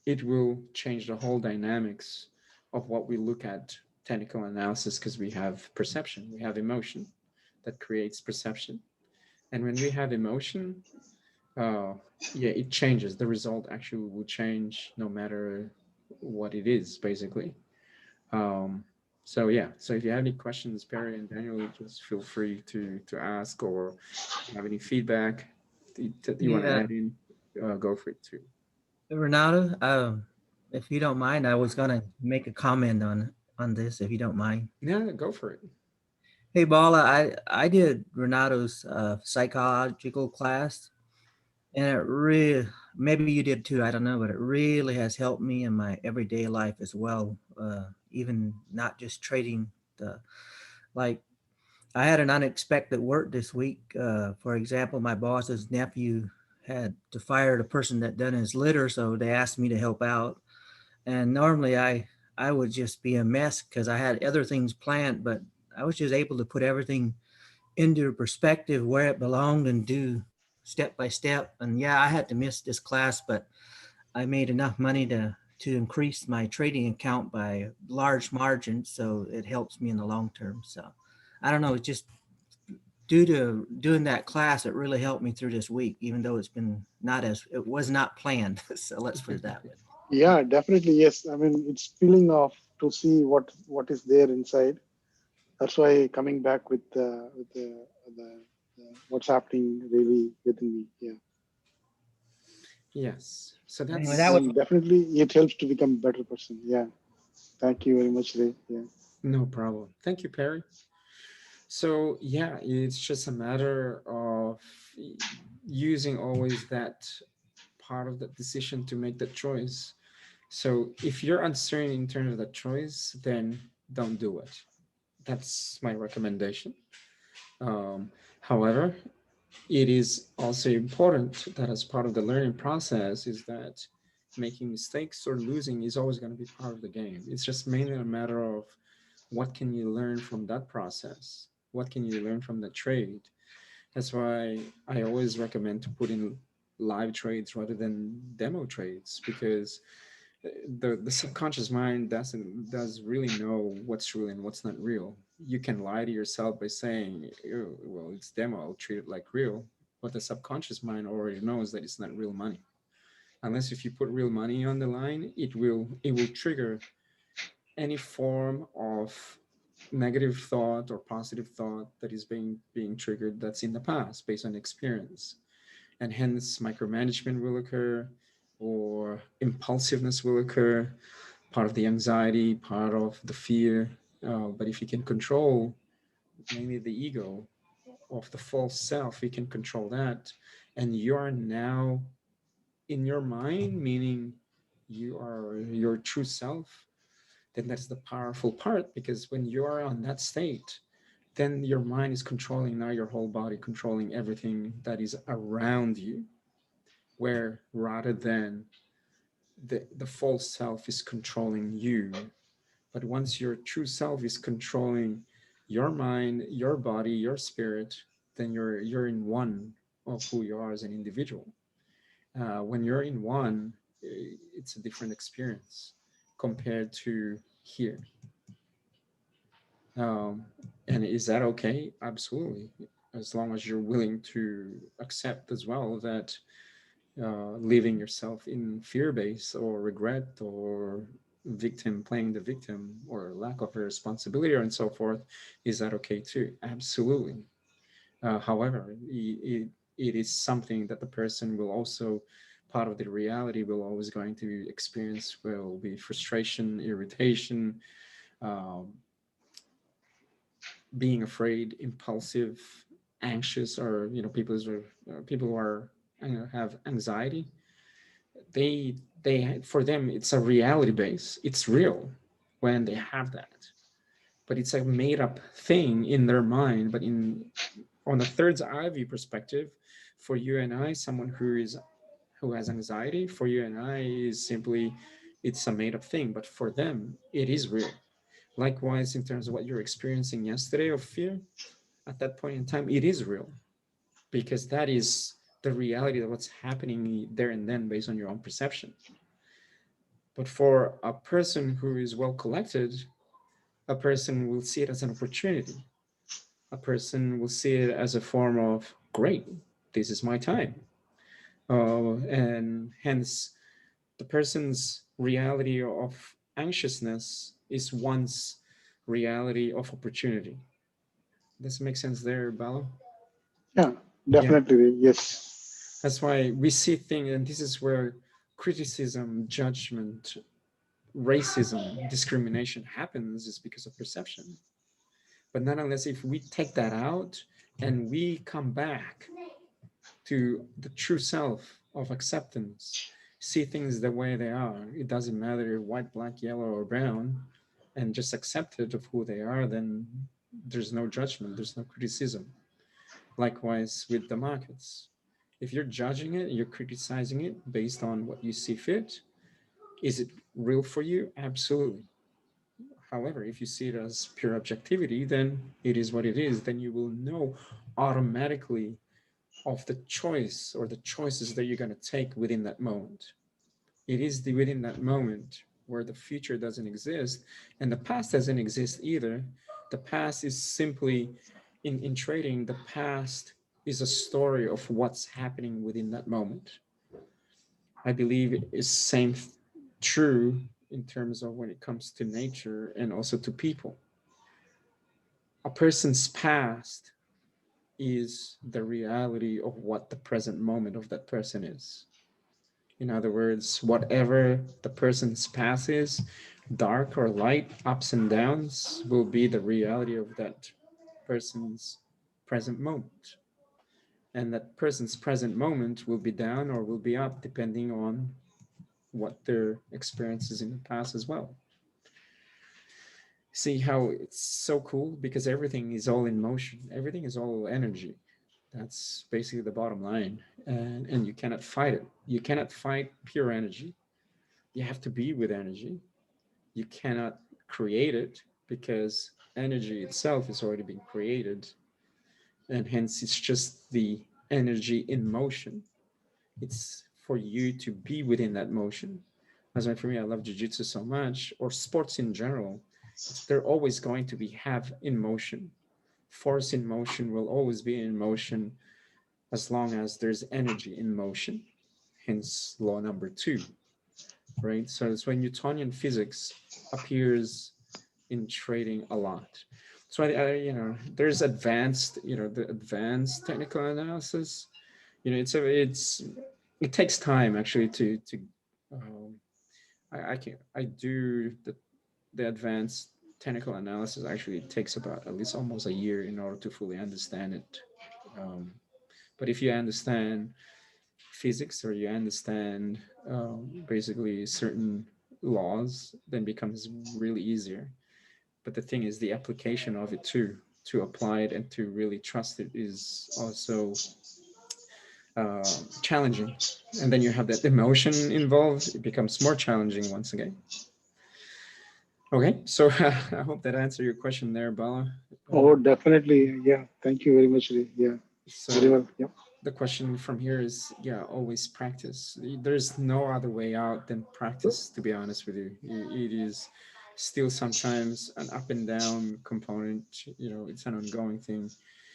Speaker 1: it will change the whole dynamics of what we look at technical analysis, because we have perception, we have emotion that creates perception. And when we have emotion, uh, yeah, it changes. The result actually will change no matter what it is, basically. Um, so yeah, so if you have any questions, Perry and Daniel, just feel free to ask, or if you have any feedback that you want to
Speaker 3: Yeah,
Speaker 1: add in, go for it too.
Speaker 3: Reynaldo, if you don't mind, I was gonna make a comment on this, if you don't mind.
Speaker 1: Yeah, go for it.
Speaker 3: Hey, Bala, I did Reynaldo's psychological class, and it really, maybe you did too. I don't know, but it really has helped me in my everyday life as well. Even not just trading the like. I had an unexpected work this week. For example, my boss's nephew had to fire the person that done his litter, so they asked me to help out. And normally I would just be a mess because I had other things planned, but I was just able to put everything into perspective where it belonged and do step by step. And yeah, I had to miss this class, but I made enough money to increase my trading account by large margins, so it helps me in the long term. So I don't know, it's just due to doing that class, it really helped me through this week, even though it was not planned. So let's put it that way.
Speaker 2: Yeah, definitely. Yes. I mean, it's peeling off to see what is there inside. That's why coming back with the what's happening really within me. Yeah.
Speaker 1: Yes. So
Speaker 3: Anyway, that was
Speaker 1: that's
Speaker 2: And definitely it helps to become a better person. Yeah. Thank you very much, Ray. Yeah.
Speaker 1: no problem. Thank you, Perry. So yeah, it's just a matter of using always that part of that decision to make that choice. So if you're uncertain in terms of that choice, then don't do it. That's my recommendation. Um, However, it is also important that as part of the learning process is that making mistakes or losing is always going to be part of the game. It's just mainly a matter of what can you learn from that process? What can you learn from the trade? That's why I always recommend to put in live trades rather than demo trades because the subconscious mind does really know what's real and what's not real. You can lie to yourself by saying, "Oh, well, it's demo, I'll treat it like real," but the subconscious mind already knows that it's not real money. Unless if you put real money on the line, it will trigger any form of negative thought or positive thought that is being triggered that's in the past based on experience, and hence micromanagement will occur or impulsiveness will occur, part of the anxiety, part of the fear. But if you can control mainly the ego of the false self, you can control that, and you are now in your mind, meaning you are your true self. Then that's the powerful part, because when you are on that state, then your mind is controlling now your whole body, controlling everything that is around you, where rather than the false self is controlling you. But once your true self is controlling your mind, your body, your spirit, then you're in one of who you are as an individual. When you're in one, it's a different experience compared to here. Um, and is that okay? Absolutely. As long as you're willing to accept as well that leaving yourself in fear base or regret or victim playing the victim or lack of responsibility and so forth, is that okay too? Absolutely. However, it is something that the person will also, part of the reality will always going to experience will be frustration, irritation, um, being afraid, impulsive, anxious, or people who are have anxiety. They for them it's a reality base. It's real when they have that, but it's a made up thing in their mind. But in on the third eye view perspective, for you and I, someone who has anxiety, for you and I is simply it's a made up thing, but for them it is real. Likewise, in terms of what you're experiencing yesterday of fear, at that point in time, it is real because that is the reality of what's happening there and then based on your own perception. But for a person who is well collected, a person will see it as an opportunity. A person will see it as a form of, great, this is my time. And hence, the person's reality of anxiousness is one's reality of opportunity. Does it make sense there, Bala?
Speaker 2: Yeah,
Speaker 1: Yeah.
Speaker 2: definitely, Ray. Yes.
Speaker 1: That's why we see things, and this is where criticism, judgment, racism, discrimination happens, is because of perception. But not unless if we take that out and we come back to the true self of acceptance, see things the way they are. It doesn't matter white, black, yellow, or brown, and just accept it of who they are, then there's no judgment, there's no criticism. Likewise with the markets. If you're judging it, you're criticizing it based on what you see fit, is it real for you? Absolutely. However, if you see it as pure objectivity, then it is what it is. Then you will know automatically of the choice or the choices that you're going to take within that moment. It is within that moment where the future doesn't exist and the past doesn't exist either. The past is simply in trading, the past is a story of what's happening within that moment. I believe is same true in terms of when it comes to nature and also to people. A person's past is the reality of what the present moment of that person is. In other words, whatever the person's path is, dark or light, ups and downs, will be the reality of that person's present moment. And that person's present moment will be down or will be up depending on what their experiences in the past as well. See how it's so cool because everything is all in motion, everything is all energy. That's basically the bottom line. And you cannot fight it. You cannot fight pure energy. You have to be with energy. You cannot create it because energy itself is already been created. And hence, it's just the energy in motion. It's for you to be within that motion. That's why for me, I love jujitsu so much, or sports in general. They're always going to be have in motion. Force in motion will always be in motion as long as there's energy in motion. Hence, law number two, right? So it's when Newtonian physics appears in trading a lot. So there's advanced, the advanced technical analysis. It takes time actually to um, I can I do the advanced technical analysis actually takes about at least almost a year in order to fully understand it. Um, but if you understand physics or you understand basically certain laws, then becomes really easier. But the thing is, the application of it too, to apply it and to really trust it is also challenging. And then you have that emotion involved, it becomes more challenging once again. Okay, so I hope that answered your question there, Bala.
Speaker 2: Oh, definitely. Yeah. Thank you very much. Yeah. Very
Speaker 1: So
Speaker 2: well. Yeah.
Speaker 1: the question from here is, yeah, always practice. There's no other way out than practice, to be honest with you. It is still sometimes an up and down component. It's an ongoing thing.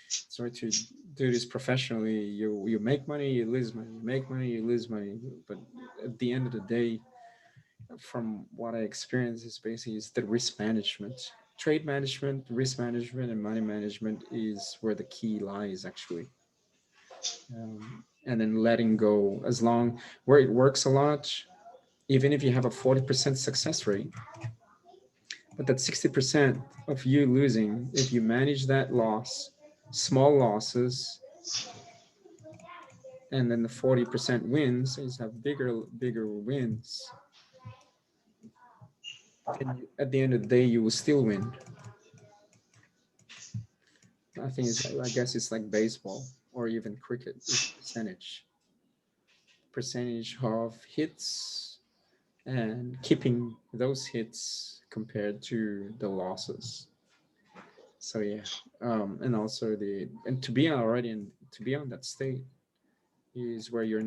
Speaker 1: So to do this professionally, you make money, you lose money, you make money, you lose money. But at the end of the day, from what I experience, is basically is the risk management, trade management, risk management, and money management is where the key lies actually. And then letting go, as long where it works a lot, even if you have a 40% success rate, but that 60% of you losing, if you manage that loss, small losses, and then the 40% wins, is have bigger wins, then at the end of the day you will still win. I think I guess it's like baseball or even cricket, is percentage of hits and keeping those hits compared to the losses. So yeah, and also to be already in to be on that state is where you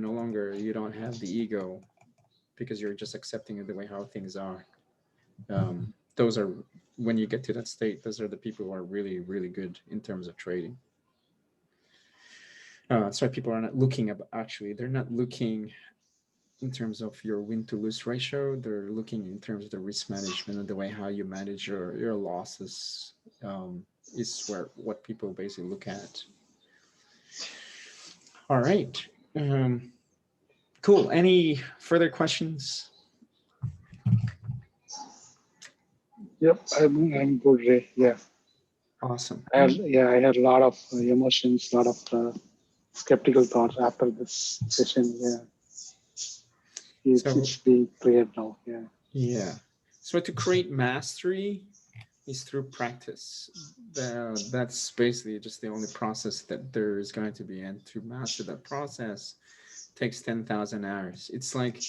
Speaker 1: don't have the ego because you're just accepting it the way how things are. Those are when you get to that state, those are the people who are really really good in terms of trading. That's why people are not looking at actually they're not looking in terms of your win to lose ratio. They're looking in terms of the risk management and the way how you manage your losses. Is where what people basically look at. All right. Um, cool. Any further questions?
Speaker 2: Yep. I'm good, Ray. Yeah.
Speaker 1: Awesome.
Speaker 2: I had a lot of emotions, a lot of skeptical thoughts after this session. Yeah.
Speaker 1: So
Speaker 2: It's being cleared now. Yeah.
Speaker 1: yeah. So to create mastery is through practice. That's basically just the only process that there is going to be, and to master that process takes 10,000 hours. It's like,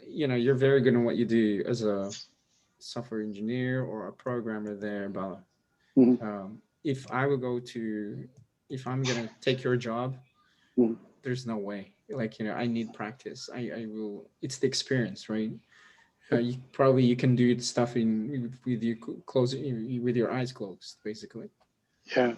Speaker 1: you're very good in what you do as a software engineer or a programmer there, but
Speaker 2: Mhm.
Speaker 1: if I will go to, if I'm gonna take your job,
Speaker 2: Mhm.
Speaker 1: there's no way. Like, I need practice. I will. It's the experience, right? You can do stuff with you close with your eyes closed, basically.
Speaker 2: Yeah.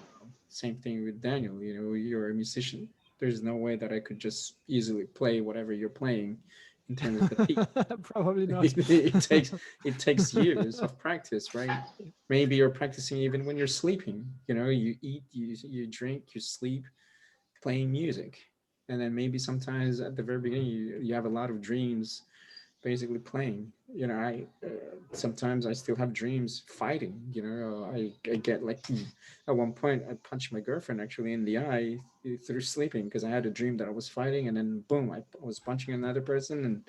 Speaker 1: Same thing with Daniel. You're a musician. There's no way that I could just easily play whatever you're playing in terms of the peak.
Speaker 4: Probably not.
Speaker 1: it takes years of practice, right? Maybe you're practicing even when you're sleeping. You eat, you drink, you sleep, playing music. And then maybe sometimes at the very beginning, you have a lot of dreams basically playing. Sometimes I still have dreams fighting. I get like at one point I punched my girlfriend actually in the eye through sleeping because I had a dream that I was fighting, and then boom, I was punching another person,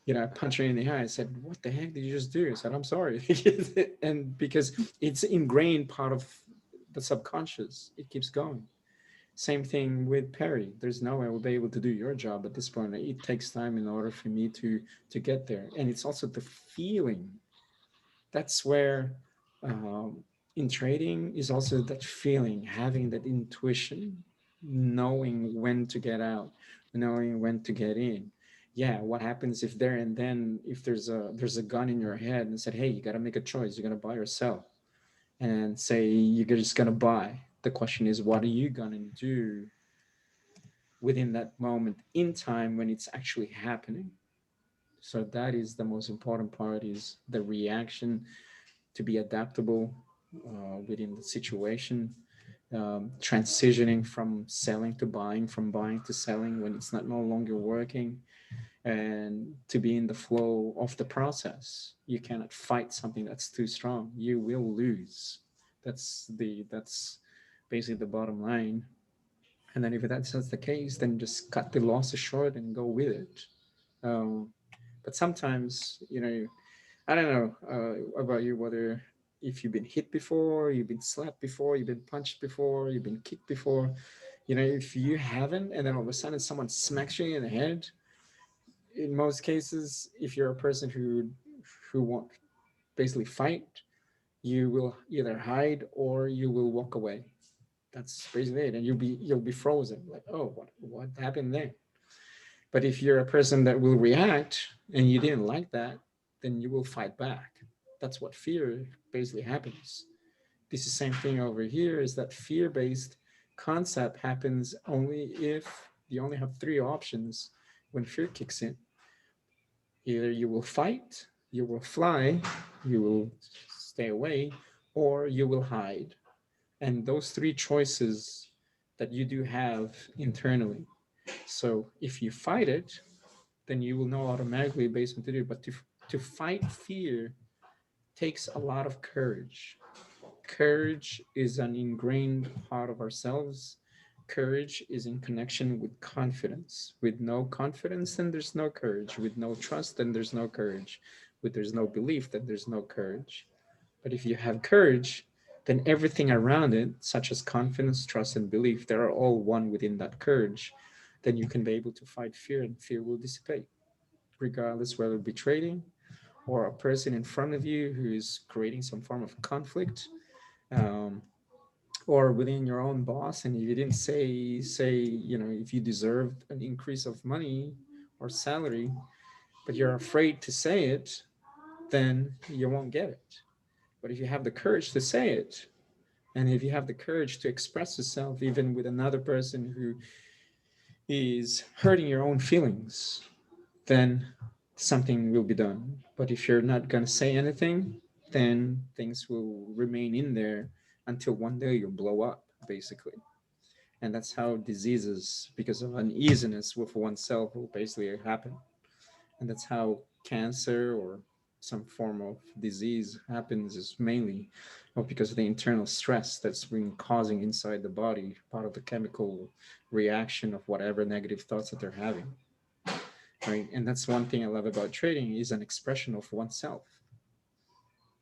Speaker 1: and I punched her in the eye. I said, "What the heck did you just do?" I said, "I'm sorry," and because it's ingrained part of the subconscious, it keeps going. Same thing with Perry. There's no way I will be able to do your job at this point. It takes time in order for me to get there, and it's also the feeling. That's where in trading is also that feeling, having that intuition, knowing when to get out, knowing when to get in. Yeah, what happens if there and then if there's a gun in your head and said, hey, you got to make a choice, you're gonna buy or sell, and say you're just gonna buy. The question is, what are you gonna do within that moment in time when it's actually happening? So that is the most important part, is the reaction, to be adaptable within the situation, transitioning from selling to buying, from buying to selling when it's not no longer working, and to be in the flow of the process. You cannot fight something that's too strong. You will lose. That's basically the bottom line. And then if that's the case, then just cut the losses short and go with it. Um, but sometimes, I don't know about you, whether if you've been hit before, you've been slapped before, you've been punched before, you've been kicked before. If you haven't, and then all of a sudden someone smacks you in the head, in most cases, if you're a person who won't basically fight, you will either hide or you will walk away. That's basically it, and you'll be frozen. Like, oh, what happened there? But if you're a person that will react and you didn't like that, then you will fight back. That's what fear basically happens. This is the same thing over here, is that fear-based concept happens only if you only have three options when fear kicks in. Either you will fight, you will fly, you will stay away, or you will hide. And those three choices that you do have internally. So if you fight it, then you will know automatically based on to do. But to fight fear takes a lot of courage. Courage is an ingrained part of ourselves. Courage is in connection with confidence. With no confidence, then there's no courage. With no trust, then there's no courage. With there's no belief, then there's no courage. But if you have courage, then everything around it, such as confidence, trust, and belief, they're all one within that courage. Then you can be able to fight fear, and fear will dissipate, regardless whether it be trading or a person in front of you who is creating some form of conflict, um, or within your own boss. And if you didn't say if you deserved an increase of money or salary, but you're afraid to say it, then you won't get it. But if you have the courage to say it, and if you have the courage to express yourself even with another person who is hurting your own feelings, then something will be done. But if you're not going to say anything, then things will remain in there until one day you blow up, basically. And that's how diseases, because of uneasiness with oneself, will basically happen. And that's how cancer or some form of disease happens, is mainly because of the internal stress that's been causing inside the body, part of the chemical reaction of whatever negative thoughts that they're having, right? And that's one thing I love about trading, is an expression of oneself.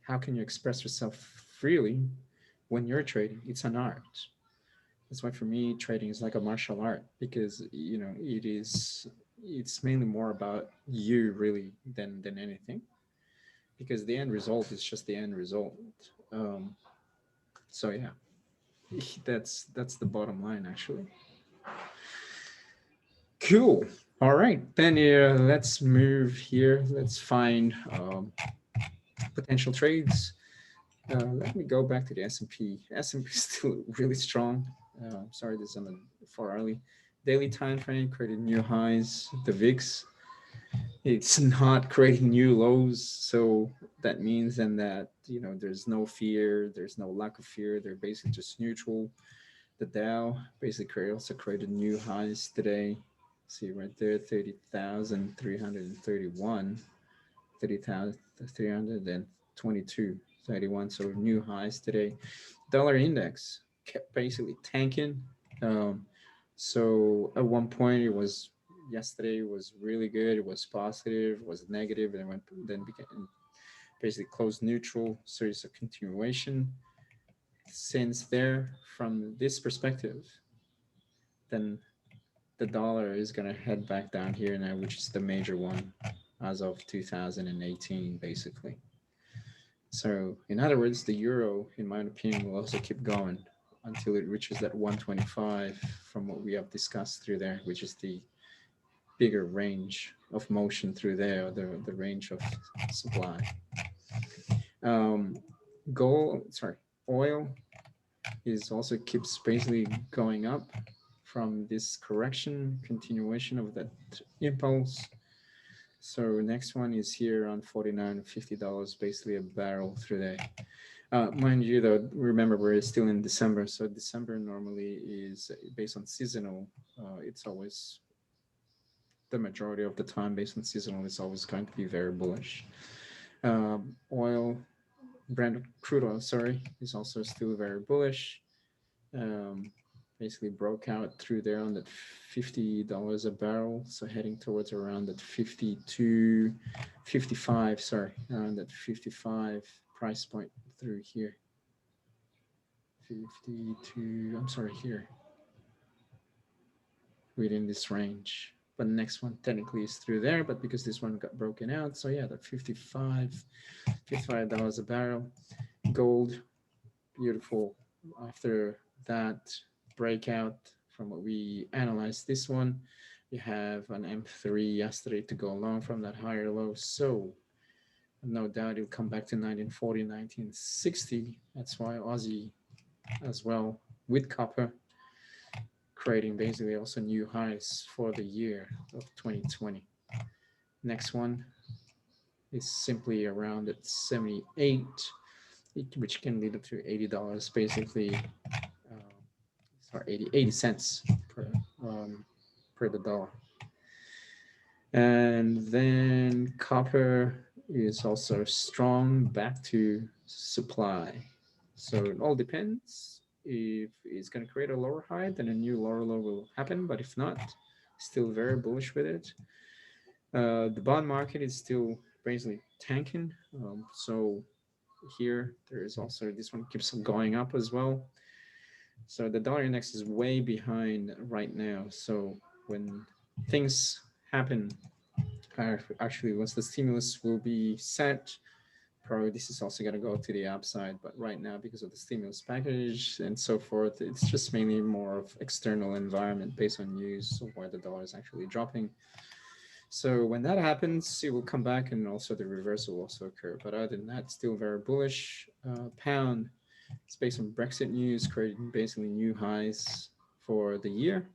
Speaker 1: How can you express yourself freely when you're trading? It's an art. That's why for me trading is like a martial art, because it's mainly more about you really than anything, because the end result is just the end result. um, so yeah, that's the bottom line actually. Cool. All right, then let's move here. Let's find potential trades. Let me go back to the S&P. S&P is still really strong. Sorry, this is on the far early. Daily time frame created new highs. The VIX, it's not creating new lows. So that means then that there's no fear, there's no lack of fear. They're basically just neutral. The Dow basically also created new highs today. See right there, 30,331, 30,322, 31. So new highs today. Dollar index kept basically tanking. Um, so at one point it was yesterday was really good. It was positive. It was negative, and it went then became basically closed neutral. So it's a continuation. Since there, from this perspective, then the dollar is gonna head back down here now, which is the major one as of 2018, basically. So, in other words, the euro, in my opinion, will also keep going until it reaches that 125 from what we have discussed through there, which is the bigger range of motion through there, the range of supply. Um, oil is also keeps basically going up from this correction, continuation of that impulse. So next one is here on $49-50, basically a barrel through there. Mind you, though, remember we're still in December, so December normally is based on seasonal. It's always the majority of the time based on seasonal. It's always going to be very bullish. Oil, Brent crude oil, sorry, is also still very bullish. Um, Basically broke out through there on that $50 a barrel, so heading towards around that 52 55, sorry, around that 55 price point through here. 52, I'm sorry, here within this range, but the next one technically is through there, but because this one got broken out, so yeah, that $55 a barrel. Gold, beautiful. After that breakout from what we analyzed this one, you have an M3 yesterday to go along from that higher low, so no doubt it'll come back to 1940, 1960. That's why Aussie as well with copper creating basically also new highs for the year of 2020. Next one is simply around at 78, which can lead up to $80 basically. Sorry, 80 cents per the dollar. And then copper is also strong back to supply. So it all depends. If it's going to create a lower high, then a new lower low will happen. But if not, still very bullish with it. The bond market is still basically tanking. So here there is also this one keeps going up as well. So the dollar index is way behind right now. So when things happen, actually once the stimulus will be set, probably this is also going to go to the upside. But right now, because of the stimulus package and so forth, it's just mainly more of external environment based on news of why the dollar is actually dropping. So when that happens, it will come back, and also the reversal will also occur. But other than that, still very bullish. Pound, it's based on Brexit news, creating basically new highs for the year.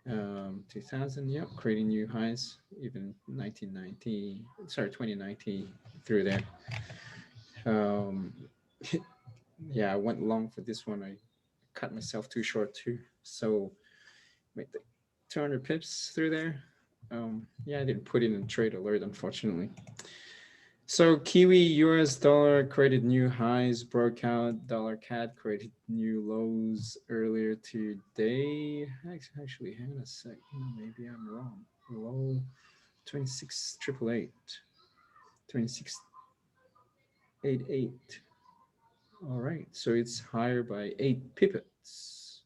Speaker 1: 2000, yeah, creating new highs, even 1990, sorry, 2019 through there. Um, yeah, I went long for this one. I cut myself too short too. So, wait, 200 pips through there. Yeah, I didn't put in a trade alert, unfortunately. So Kiwi US dollar created new highs, broke out. Dollar CAD created new lows earlier today. Actually, hang on a sec. Maybe I'm wrong. Low 26,888. 2688. All right. So it's higher by 8 pippets.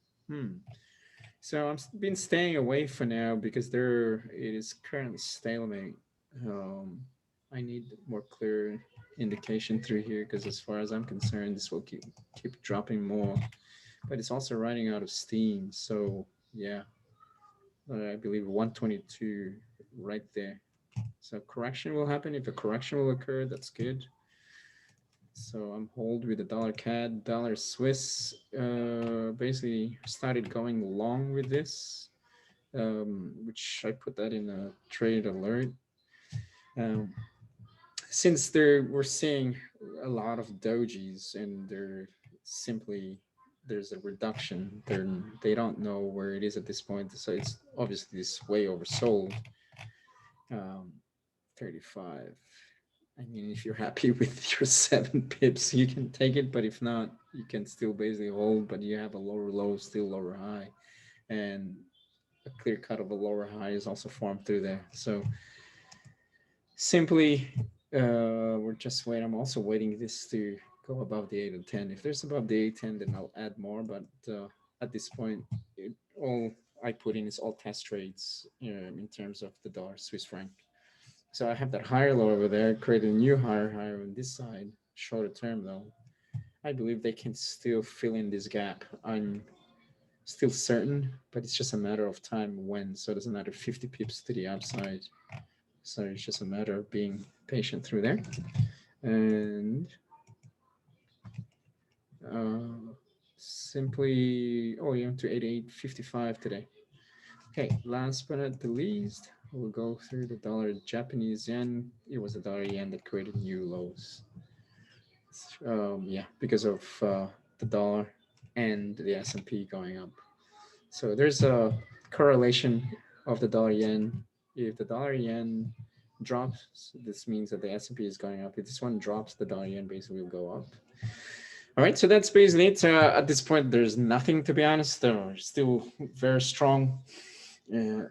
Speaker 1: So I've been staying away for now because there it is currently stalemate. Um, I need more clear indication through here because as far as I'm concerned, this will keep dropping more. But it's also running out of steam. So yeah, I believe 122 right there. So correction will happen. If a correction will occur, that's good. So I'm hold with the dollar CAD, dollar Swiss. Basically started going long with this, which I put that in a trade alert. Um, since we're seeing a lot of dojis and they're simply there's a reduction. They don't know where it is at this point, so it's obviously this way oversold. Um, 35. I mean, if you're happy with your 7 pips, you can take it, but if not, you can still basically hold, but you have a lower low, still lower high, and a clear cut of a lower high is also formed through there. So simply, we're just waiting. I'm also waiting this to go above the 8 and 10. If there's above the 810, then I'll add more, but at this point, all I put in is all test trades in terms of the dollar Swiss franc. So I have that higher low over there, create a new higher on this side, shorter term though. I believe they can still fill in this gap. I'm still certain, but it's just a matter of time when. So it doesn't matter 50 pips to the upside. So it's just a matter of being patient through there. And simply, oh yeah, to 88.55 today. Okay, last but not the least, we'll go through the dollar Japanese yen. It was the dollar yen that created new lows. Yeah, because of the dollar and the S&P going up. So there's a correlation of the dollar yen. If the dollar yen drops, this means that the S&P is going up. If this one drops, the dollar yen basically will go up. All right, so that's basically it. At this point, there's nothing, to be honest. They're still very strong in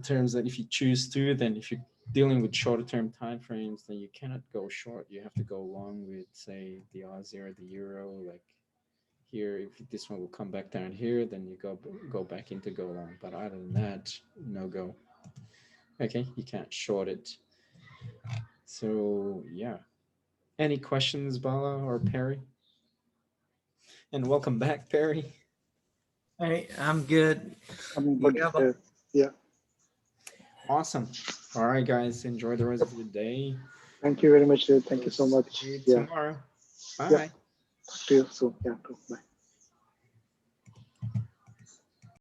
Speaker 1: terms that if you choose to, then if you're dealing with shorter term time frames, then you cannot go short. You have to go long with, say, the Aussie or the Euro. Like here, if this one will come back down here, then you go back into go long. But other than that, no go. Okay, you can't short it. So yeah. Any questions, Bala or Perry? And welcome back, Perry.
Speaker 3: Hey, I'm good.
Speaker 2: I'm
Speaker 3: You
Speaker 2: good.
Speaker 3: have a,
Speaker 2: Yeah.
Speaker 1: Awesome. All right, guys. Enjoy the rest of your day.
Speaker 2: Thank you very much. Thank
Speaker 1: We'll
Speaker 2: you so
Speaker 1: see
Speaker 2: much.
Speaker 1: you
Speaker 2: Yeah.
Speaker 1: tomorrow.
Speaker 2: Yeah.
Speaker 1: Bye.
Speaker 2: Talk to you soon. Yeah. Bye.